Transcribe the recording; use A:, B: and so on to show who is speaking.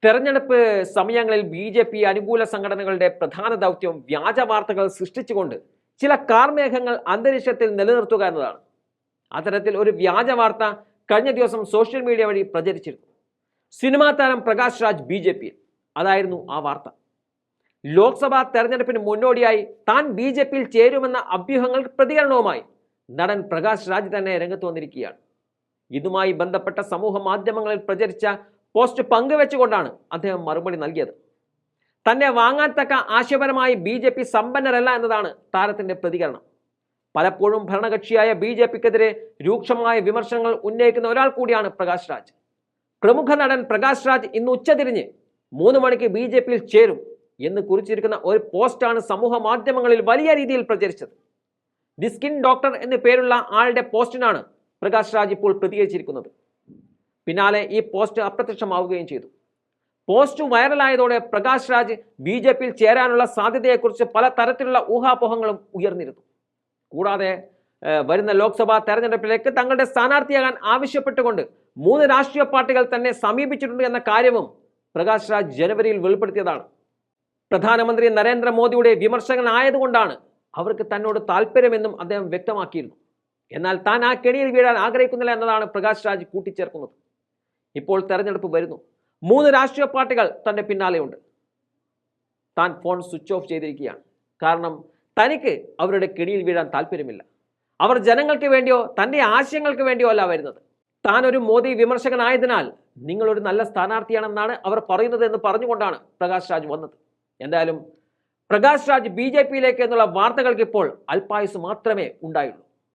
A: തെരഞ്ഞെടുപ്പ് സമയങ്ങളിൽ ബി.ജെ.പി. അനുകൂല സംഘടനകളുടെ പ്രധാന ദൗത്യം വ്യാജ വാർത്തകൾ സൃഷ്ടിച്ചുകൊണ്ട് ചില കാർമേഘങ്ങൾ അന്തരീക്ഷത്തിൽ നിലനിർത്തുക എന്നതാണ്. അത്തരത്തിൽ ഒരു വ്യാജ വാർത്ത കഴിഞ്ഞ ദിവസം സോഷ്യൽ മീഡിയ വഴി പ്രചരിച്ചിരുന്നു. സിനിമാ താരം പ്രകാശ് രാജ് ബി.ജെ.പി.യിൽ. അതായിരുന്നു ആ വാർത്ത. ലോക്സഭാ തെരഞ്ഞെടുപ്പിന് മുന്നോടിയായി താൻ ബി.ജെ.പിയിൽ ചേരുമെന്ന അഭ്യൂഹങ്ങൾക്ക് പ്രതികരണവുമായി നടൻ പ്രകാശ് രാജ് തന്നെ രംഗത്ത് വന്നിരിക്കുകയാണ്. ഇതുമായി ബന്ധപ്പെട്ട സമൂഹ മാധ്യമങ്ങളിൽ പ്രചരിച്ച പോസ്റ്റ് പങ്കുവെച്ചുകൊണ്ടാണ് അദ്ദേഹം മറുപടി നൽകിയത്. തന്നെ വാങ്ങാൻ തക്ക ആശയപരമായി ബി.ജെ.പി. സമ്പന്നരല്ല എന്നതാണ് താരത്തിന്റെ പ്രതികരണം. പലപ്പോഴും ഭരണകക്ഷിയായ ബി.ജെ.പിക്കെതിരെ രൂക്ഷമായ വിമർശനങ്ങൾ ഉന്നയിക്കുന്ന ഒരാൾ കൂടിയാണ് പ്രകാശ് രാജ്. പ്രമുഖ നടൻ പ്രകാശ് രാജ് ഇന്ന് ഉച്ചതിരിഞ്ഞ് 3 മണിക്ക് ബി.ജെ.പിയിൽ ചേരും എന്ന് കുറിച്ചിരിക്കുന്ന ഒരു പോസ്റ്റാണ് സമൂഹ മാധ്യമങ്ങളിൽ വലിയ രീതിയിൽ പ്രചരിച്ചത്. ദി സ്കിൻ ഡോക്ടർ എന്നു പേരുള്ള ആളുടെ പോസ്റ്റിനാണ് പ്രകാശ് രാജ് ഇപ്പോൾ പ്രതികരിച്ചിരിക്കുന്നത്. പിന്നാലെ ഈ പോസ്റ്റ് അപ്രത്യക്ഷമാവുകയും ചെയ്തു. പോസ്റ്റ് വൈറലായതോടെ പ്രകാശ് രാജ് ബി.ജെ.പിയിൽ ചേരാനുള്ള സാധ്യതയെക്കുറിച്ച് പല തരത്തിലുള്ള ഊഹാപോഹങ്ങളും ഉയർന്നിരുന്നു. കൂടാതെ വരുന്ന ലോക്സഭാ തെരഞ്ഞെടുപ്പിലേക്ക് തങ്ങളുടെ സ്ഥാനാർത്ഥിയാകാൻ ആവശ്യപ്പെട്ടുകൊണ്ട് 3 രാഷ്ട്രീയ പാർട്ടികൾ തന്നെ സമീപിച്ചിട്ടുണ്ട് എന്ന കാര്യവും പ്രകാശ് രാജ് ജനുവരിയിൽ വെളിപ്പെടുത്തിയതാണ്. പ്രധാനമന്ത്രി നരേന്ദ്രമോദിയുടെ വിമർശകനായതുകൊണ്ടാണ് അവർക്ക് തന്നോട് താല്പര്യമെന്നും അദ്ദേഹം വ്യക്തമാക്കിയിരുന്നു. എന്നാൽ താൻ ആ കെണിയിൽ വീഴാൻ ആഗ്രഹിക്കുന്നില്ല എന്നതാണ് പ്രകാശ് രാജ് കൂട്ടിച്ചേർക്കുന്നത്. ഇപ്പോൾ തെരഞ്ഞെടുപ്പ് വരുന്നു. 3 രാഷ്ട്രീയ പാർട്ടികൾ തന്റെ പിന്നാലെയുണ്ട്. താൻ ഫോൺ സ്വിച്ച് ഓഫ് ചെയ്തിരിക്കുകയാണ്. കാരണം തനിക്ക് അവരുടെ കെണിയിൽ വീഴാൻ താല്പര്യമില്ല. അവർ ജനങ്ങൾക്ക് വേണ്ടിയോ തന്റെ ആശയങ്ങൾക്ക് വേണ്ടിയോ അല്ല വരുന്നത്. താൻ ഒരു മോദി വിമർശകനായതിനാൽ നിങ്ങളൊരു നല്ല സ്ഥാനാർത്ഥിയാണെന്നാണ് അവർ പറയുന്നത് എന്ന് പറഞ്ഞുകൊണ്ടാണ് പ്രകാശ് രാജ് വന്നത്. എന്തായാലും പ്രകാശ് രാജ് ബി.ജെ.പിയിലേക്ക് എന്നുള്ള വാർത്തകൾക്ക് ഇപ്പോൾ അല്പായുസ് മാത്രമേ ഉണ്ടായുള്ളൂ.